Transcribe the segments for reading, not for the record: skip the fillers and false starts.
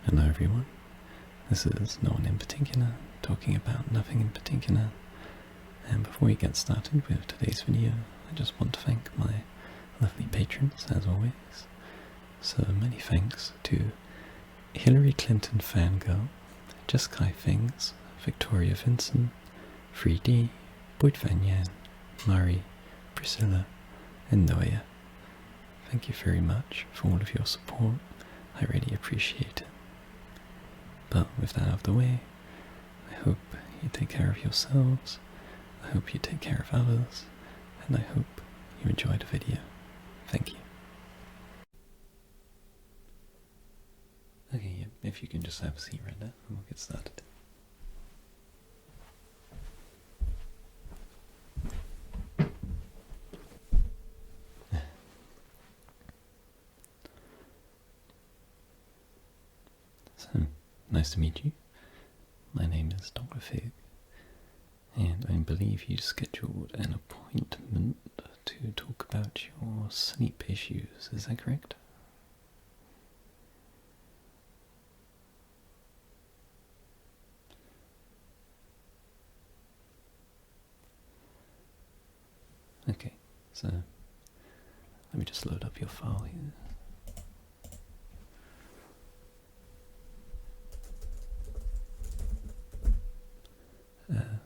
Hello everyone, this is no one in particular, talking about nothing in particular, and before we get started with today's video, I just want to thank my lovely patrons as always. So many thanks to Hillary Clinton Fangirl, Jessica Things, Victoria Vincent, 3D, Boyd Van Yan, Murray, Priscilla, and Noya. Thank you very much for all of your support, I really appreciate it. But with that out of the way, I hope you take care of yourselves, I hope you take care of others, and I hope you enjoy the video. Thank you. Okay, yeah, if you can just have a seat right now, and we'll get started. So, nice to meet you. My name is Dr. Fig, and I believe you scheduled an appointment to talk about your sleep issues, is that correct? Okay, so let me just load up your file here.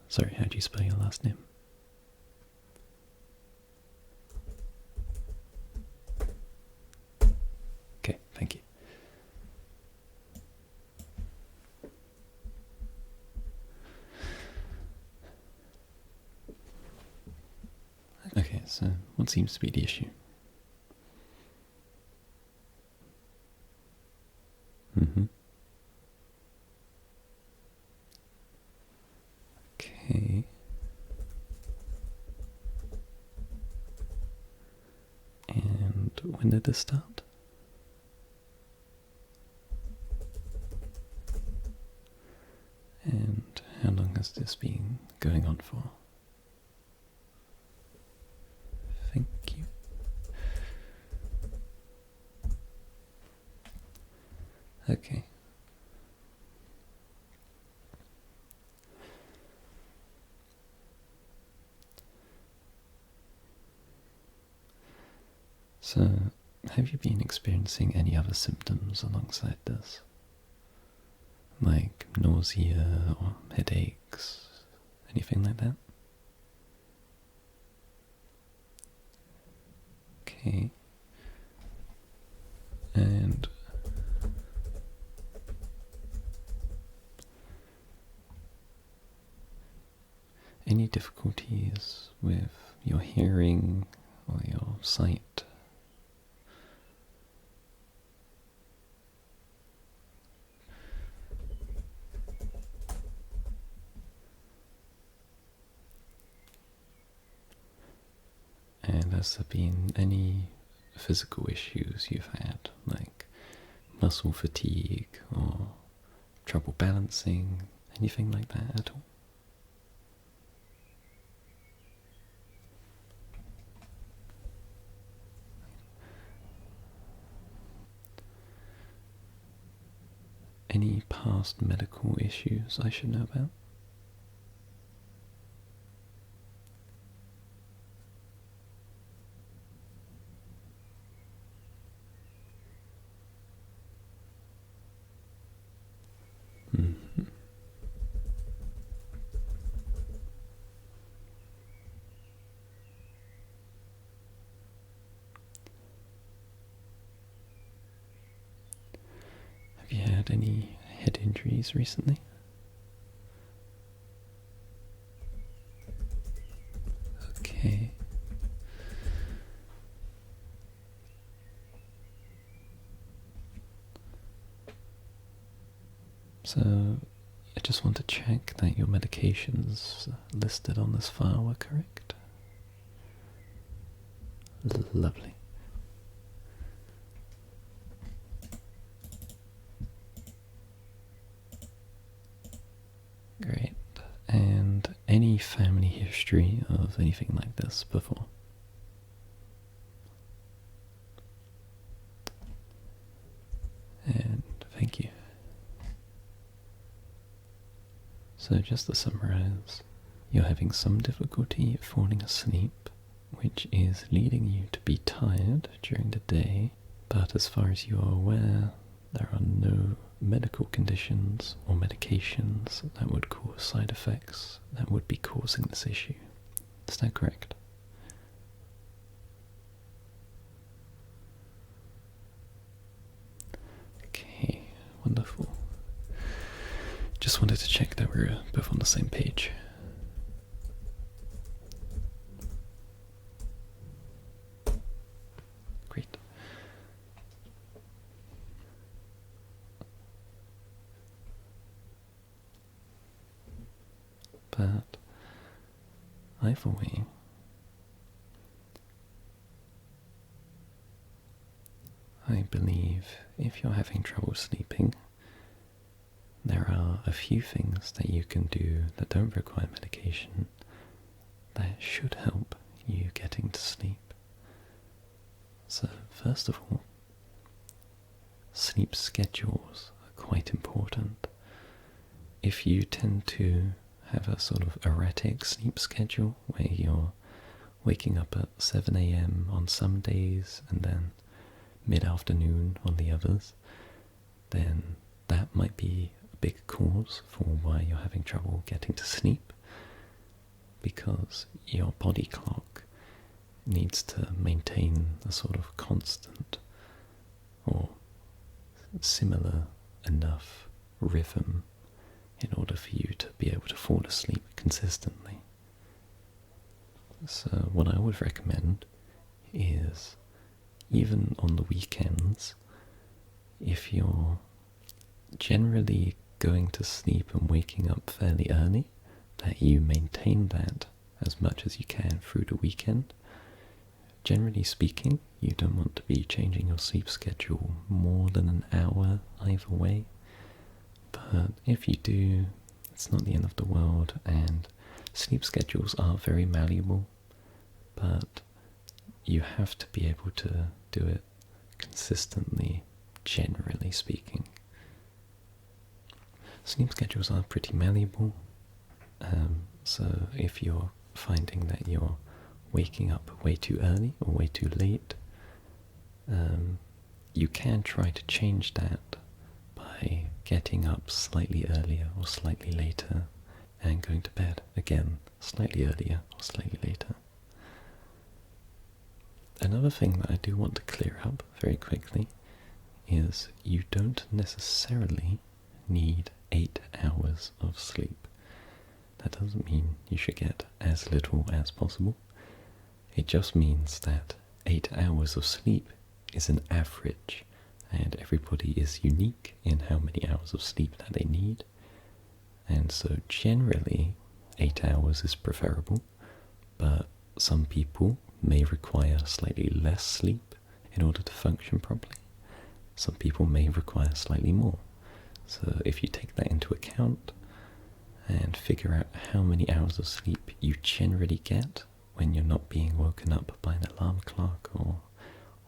Sorry, how do you spell your last name? Okay, thank you. Okay, so what seems to be the issue? Okay. And when did this start? And how long has this been going on for? Thank you. Okay. So, have you been experiencing any other symptoms alongside this? Like nausea or headaches, anything like that? Okay. And any difficulties with your hearing or your sight? And has there been any physical issues you've had, like muscle fatigue or trouble balancing, anything like that at all? Any past medical issues I should know about? Have you had any head injuries recently? Okay. So, I just want to check that your medications listed on this file were correct. Lovely. Great. And any family history of anything like this before? And thank you. So just to summarize, you're having some difficulty falling asleep, which is leading you to be tired during the day, but as far as you are aware, there are no medical conditions or medications that would cause side effects that would be causing this issue. Is that correct? Okay, wonderful. Just wanted to check that we're both on the same page. Great. But either way, I believe if you're having trouble sleeping, there are a few things that you can do that don't require medication that should help you getting to sleep. So first of all, sleep schedules are quite important. If you tend to have a sort of erratic sleep schedule where you're waking up at 7 a.m. on some days and then mid-afternoon on the others, then that might be a big cause for why you're having trouble getting to sleep, because your body clock needs to maintain a sort of constant or similar enough rhythm in order for you to be able to fall asleep consistently. So what I would recommend is, even on the weekends, if you're generally going to sleep and waking up fairly early, that you maintain that as much as you can through the weekend. Generally speaking, you don't want to be changing your sleep schedule more than an hour either way. But if you do, it's not the end of the world, and sleep schedules are very malleable, but you have to be able to do it consistently, generally speaking. Sleep schedules are pretty malleable, so if you're finding that you're waking up way too early or way too late, you can try to change that by getting up slightly earlier or slightly later and going to bed again slightly earlier or slightly later. Another thing that I do want to clear up very quickly is you don't necessarily need 8 hours of sleep. That doesn't mean you should get as little as possible. It just means that 8 hours of sleep is an average, and everybody is unique in how many hours of sleep that they need. And so generally 8 hours is preferable, but some people may require slightly less sleep in order to function properly. Some people may require slightly more. So if you take that into account and figure out how many hours of sleep you generally get when you're not being woken up by an alarm clock or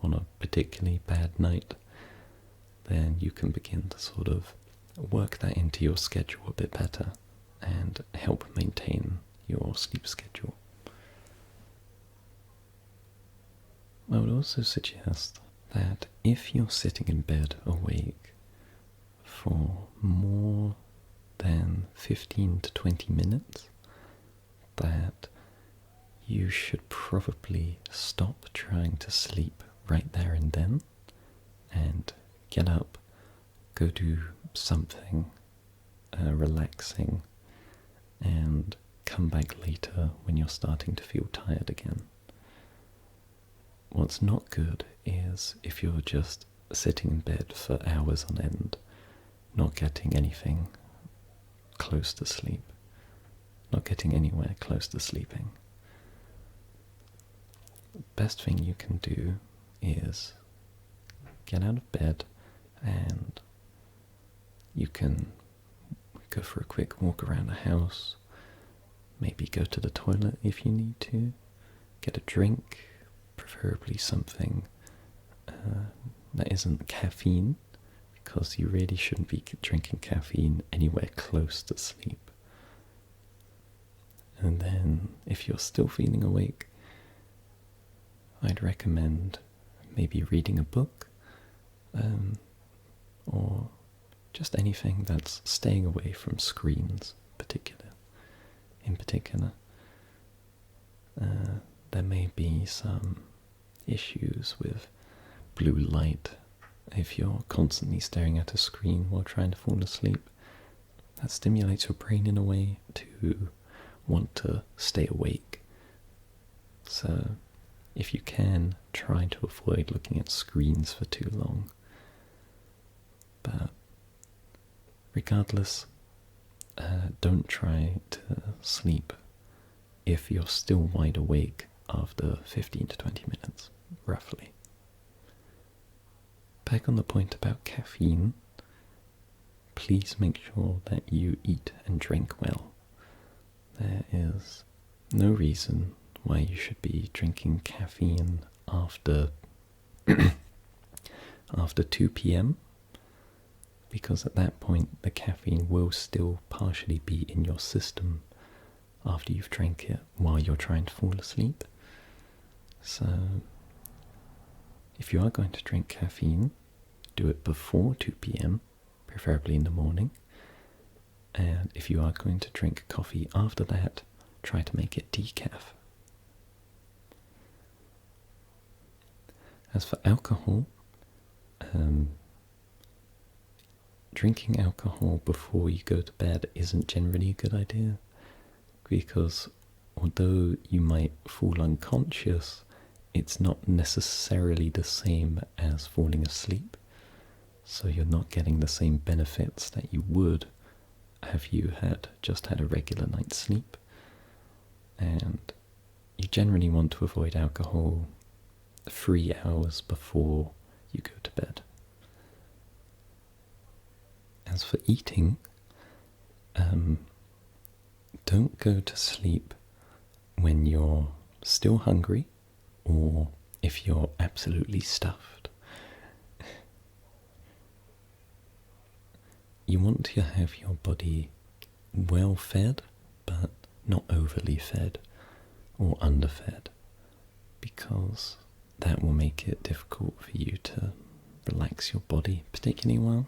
on a particularly bad night, then you can begin to sort of work that into your schedule a bit better and help maintain your sleep schedule. I would also suggest that if you're sitting in bed awake for more than 15 to 20 minutes, that you should probably stop trying to sleep right there and then and get up, go do something relaxing, and come back later when you're starting to feel tired again. What's not good is if you're just sitting in bed for hours on end, not getting anything close to sleep, not getting anywhere close to sleeping. The best thing you can do is get out of bed, and you can go for a quick walk around the house, maybe go to the toilet if you need to, get a drink, preferably something that isn't caffeine, because you really shouldn't be drinking caffeine anywhere close to sleep. And then if you're still feeling awake, I'd recommend maybe reading a book, or just anything that's staying away from screens in particular. There may be some issues with blue light if you're constantly staring at a screen while trying to fall asleep. That stimulates your brain in a way to want to stay awake. So if you can, try to avoid looking at screens for too long. But regardless, don't try to sleep if you're still wide awake after 15 to 20 minutes, roughly. Back on the point about caffeine, please make sure that you eat and drink well. There is no reason why you should be drinking caffeine after 2 p.m. because at that point the caffeine will still partially be in your system after you've drank it while you're trying to fall asleep. So if you are going to drink caffeine, do it before 2 p.m, preferably in the morning. And if you are going to drink coffee after that, try to make it decaf. As for alcohol, drinking alcohol before you go to bed isn't generally a good idea, because although you might fall unconscious, it's not necessarily the same as falling asleep. So you're not getting the same benefits that you would have you just had a regular night's sleep. And you generally want to avoid alcohol 3 hours before you go to bed. As for eating, don't go to sleep when you're still hungry or if you're absolutely stuffed. You want to have your body well fed, but not overly fed or underfed, because that will make it difficult for you to relax your body particularly well.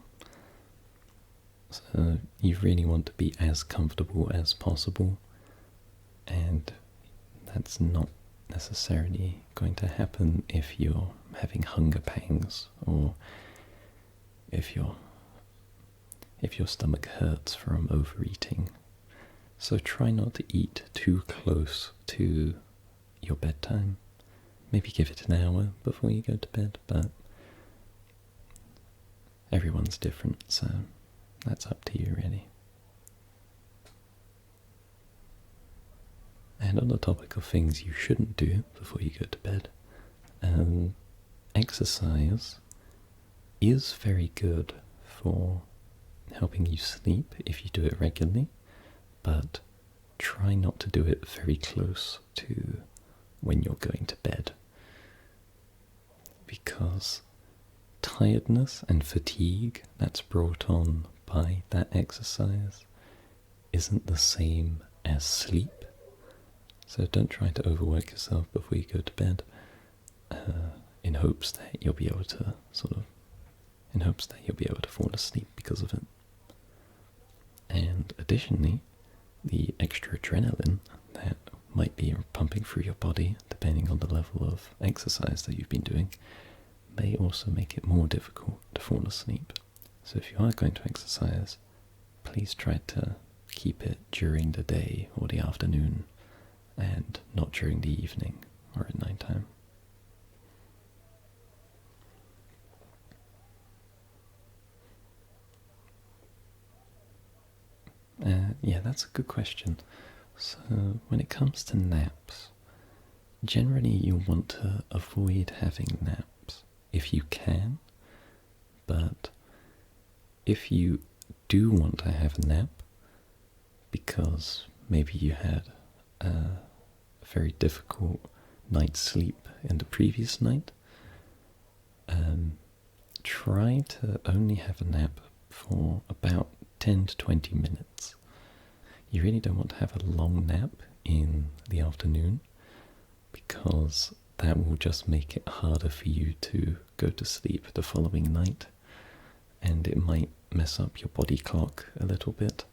So you really want to be as comfortable as possible, and that's not necessarily going to happen if you're having hunger pangs or if your stomach hurts from overeating. So try not to eat too close to your bedtime. Maybe give it an hour before you go to bed, but everyone's different, so that's up to you really. And on the topic of things you shouldn't do before you go to bed, exercise is very good for helping you sleep if you do it regularly, but try not to do it very close to when you're going to bed, because tiredness and fatigue that's brought on by that exercise isn't the same as sleep. So don't try to overwork yourself before you go to bed in hopes that you'll be able to fall asleep because of it. And additionally, the extra adrenaline that might be pumping through your body, depending on the level of exercise that you've been doing, may also make it more difficult to fall asleep. So if you are going to exercise, please try to keep it during the day or the afternoon, and not during the evening or at night time. Yeah, that's a good question. So when it comes to naps, generally you want to avoid having naps if you can, but if you do want to have a nap because maybe you had a very difficult night's sleep in the previous night, try to only have a nap for about 10 to 20 minutes. You really don't want to have a long nap in the afternoon, because that will just make it harder for you to go to sleep the following night, and it might mess up your body clock a little bit.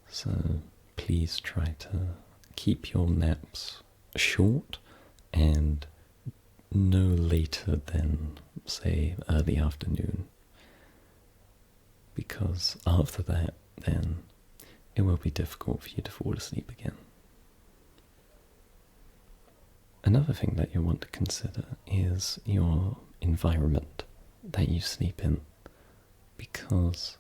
So please try to keep your naps short and no later than, say, early afternoon, because after that, then it will be difficult for you to fall asleep again. Another thing that you'll want to consider is your environment that you sleep in, because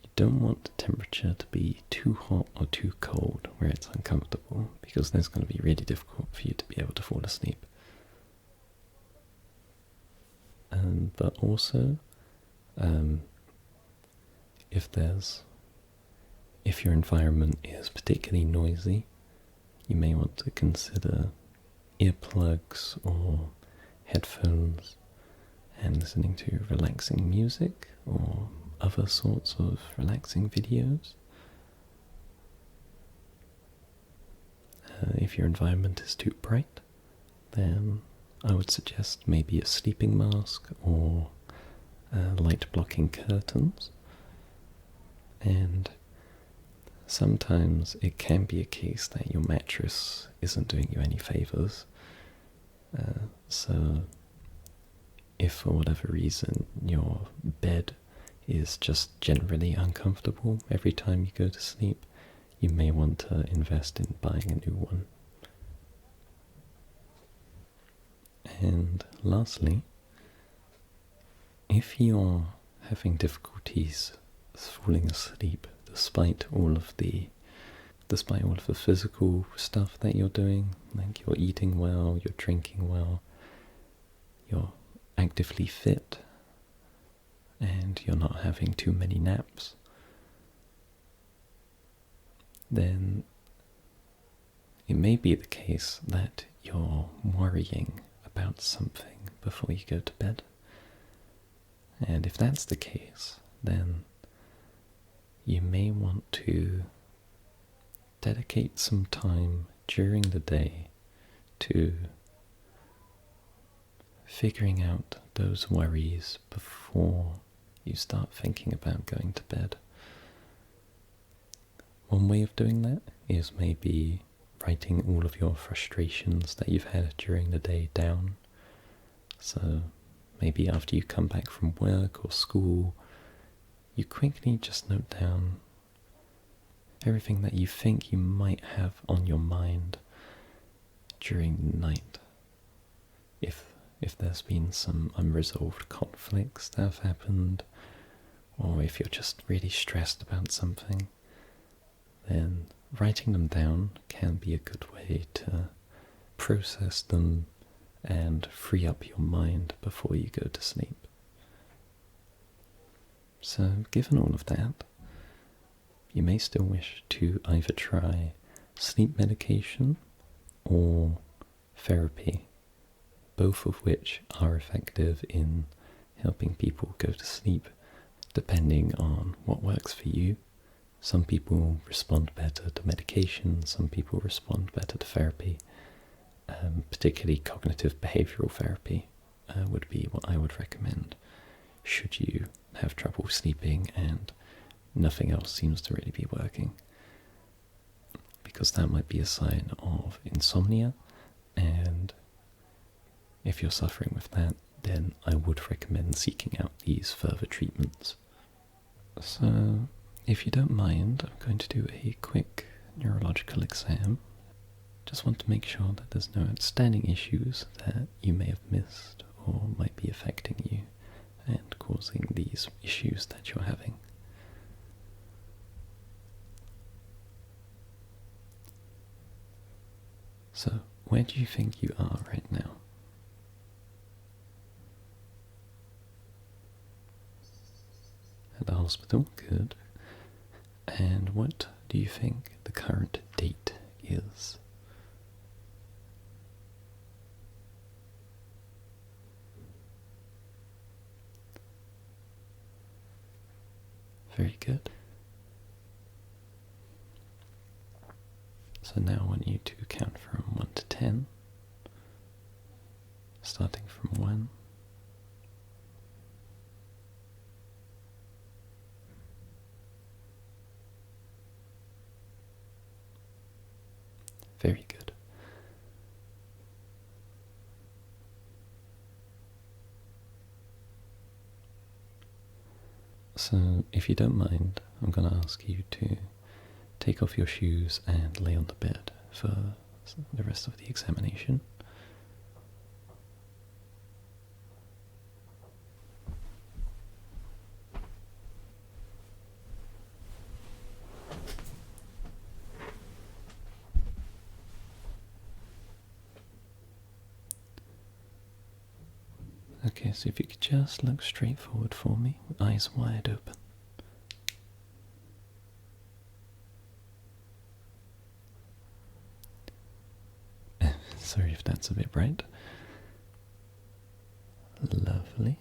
you don't want the temperature to be too hot or too cold where it's uncomfortable, because that's going to be really difficult for you to be able to fall asleep. But also, if your environment is particularly noisy, you may want to consider earplugs or headphones and listening to relaxing music or other sorts of relaxing videos. If your environment is too bright, then I would suggest maybe a sleeping mask or light blocking curtains. And sometimes it can be a case that your mattress isn't doing you any favors. So if for whatever reason your bed is just generally uncomfortable every time you go to sleep, you may want to invest in buying a new one. And lastly, if you're having difficulties falling asleep despite all of the physical stuff that you're doing, like you're eating well, you're drinking well, you're actively fit, and you're not having too many naps, then it may be the case that you're worrying about something before you go to bed. And if that's the case, then you may want to dedicate some time during the day to figuring out those worries before you start thinking about going to bed. One way of doing that is maybe writing all of your frustrations that you've had during the day down. So maybe after you come back from work or school, you quickly just note down everything that you think you might have on your mind during the night. If there's been some unresolved conflicts that have happened, or if you're just really stressed about something, then writing them down can be a good way to process them and free up your mind before you go to sleep. So, given all of that, you may still wish to either try sleep medication or therapy, both of which are effective in helping people go to sleep, depending on what works for you. Some people respond better to medication, some people respond better to therapy. Particularly cognitive behavioral therapy would be what I would recommend should you have trouble sleeping and nothing else seems to really be working, because that might be a sign of insomnia, and if you're suffering with that, then I would recommend seeking out these further treatments. So, if you don't mind, I'm going to do a quick neurological exam. Just want to make sure that there's no outstanding issues that you may have missed or might be affecting you and causing these issues that you're having. So, where do you think you are right now? At the hospital? Good. And what do you think the current date is? Very good. So now I want you to count from 1 to 10, starting from 1. Very good. So, if you don't mind, I'm going to ask you to take off your shoes and lay on the bed for the rest of the examination. Okay, so if you could just look straight forward for me, with eyes wide open. Sorry if that's a bit bright. Lovely.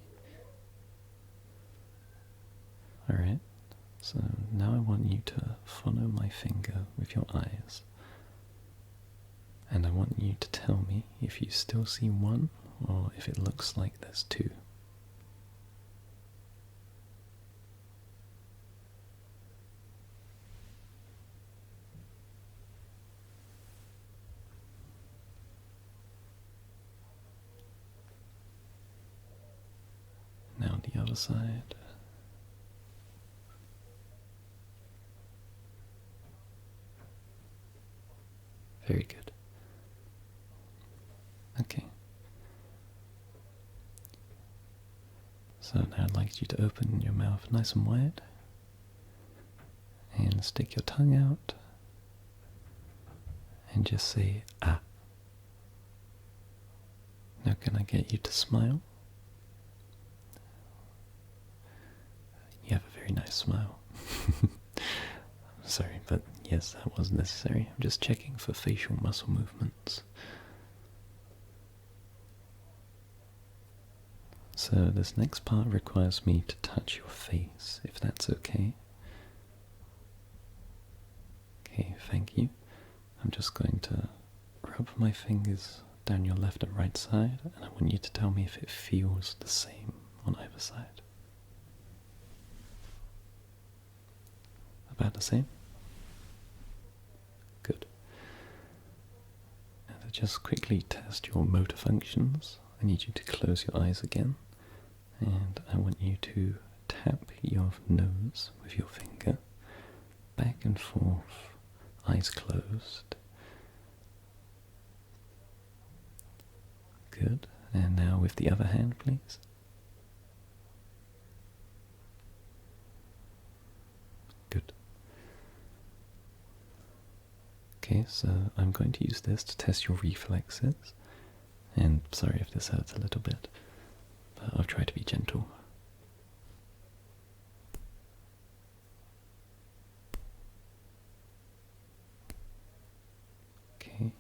Alright, so now I want you to follow my finger with your eyes. And I want you to tell me if you still see one or if it looks like there's two. Now the other side. Very good. Okay. So now I'd like you to open your mouth nice and wide and stick your tongue out and just say ah. Now can I get you to smile? You have a very nice smile. Sorry, but yes, that was necessary. I'm just checking for facial muscle movements. So this next part requires me to touch your face, if that's okay. Okay, thank you. I'm just going to rub my fingers down your left and right side, and I want you to tell me if it feels the same on either side. About the same? Good. And to just quickly test your motor functions, I need you to close your eyes again, and I want you to tap your nose with your finger, back and forth, eyes closed. Good. And now with the other hand, please. Good. Okay, so I'm going to use this to test your reflexes. And sorry if this hurts a little bit, but I'll try to be gentle. Okay.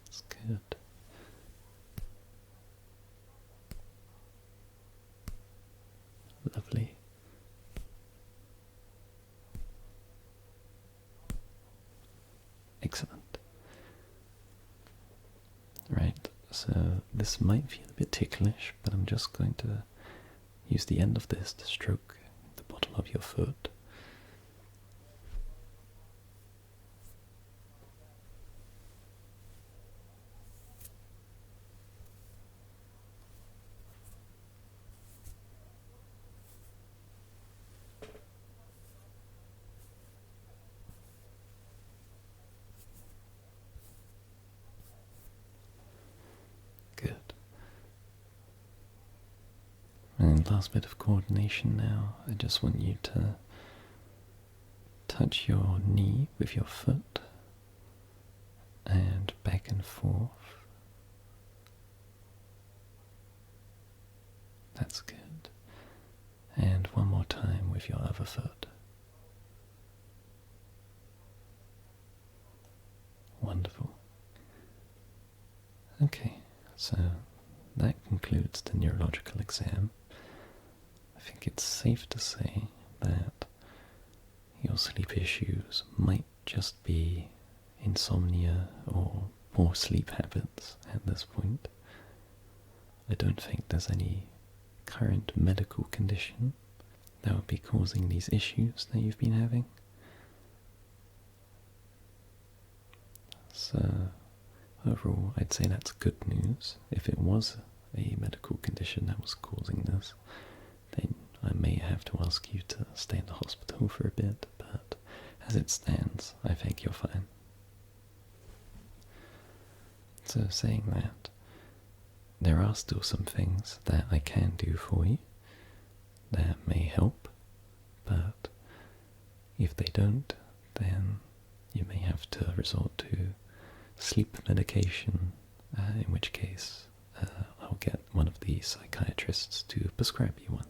That's good. Lovely. Excellent. Right, so this might feel a bit ticklish, but I'm just going to use the end of this to stroke the bottom of your foot. Good. And last bit of coordination now. I just want you to touch your knee with your foot and back and forth. That's good. And one more time with your other foot. Wonderful. Okay, so that concludes the neurological exam. I think it's safe to say that your sleep issues might just be insomnia or poor sleep habits at this point. I don't think there's any current medical condition that would be causing these issues that you've been having. So overall, I'd say that's good news. If it was a medical condition that was causing this, then I may have to ask you to stay in the hospital for a bit, but as it stands, I think you're fine. So saying that, there are still some things that I can do for you that may help, but if they don't, then you may have to resort to sleep medication, in which case I'll get one of the psychiatrists to prescribe you one.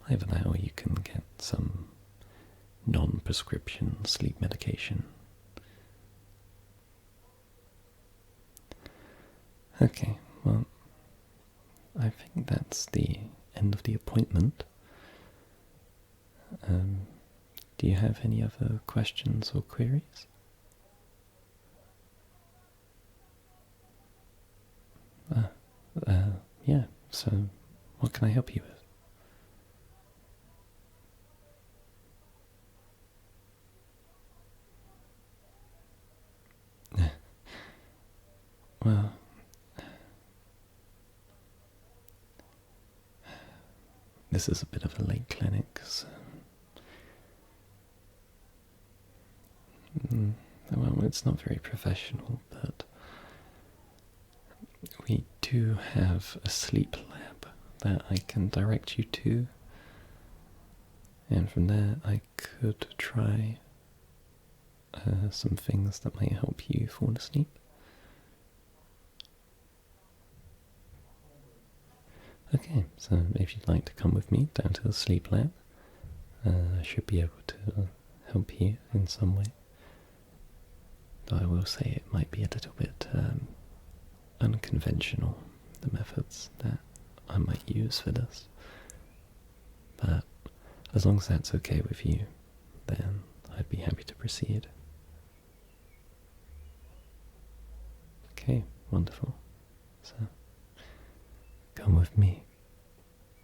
Either that or you can get some non-prescription sleep medication. Okay, well, I think that's the end of the appointment. Do you have any other questions or queries? Yeah, so what can I help you with? Well, this is a bit of a late clinic, so well, it's not very professional, but we do have a sleep lab that I can direct you to, and from there I could try some things that might help you fall asleep. Okay, so if you'd like to come with me down to the sleep lab, I should be able to help you in some way. Though I will say it might be a little bit unconventional, the methods that I might use for this. But as long as that's okay with you, then I'd be happy to proceed. Okay, wonderful. So, come with me.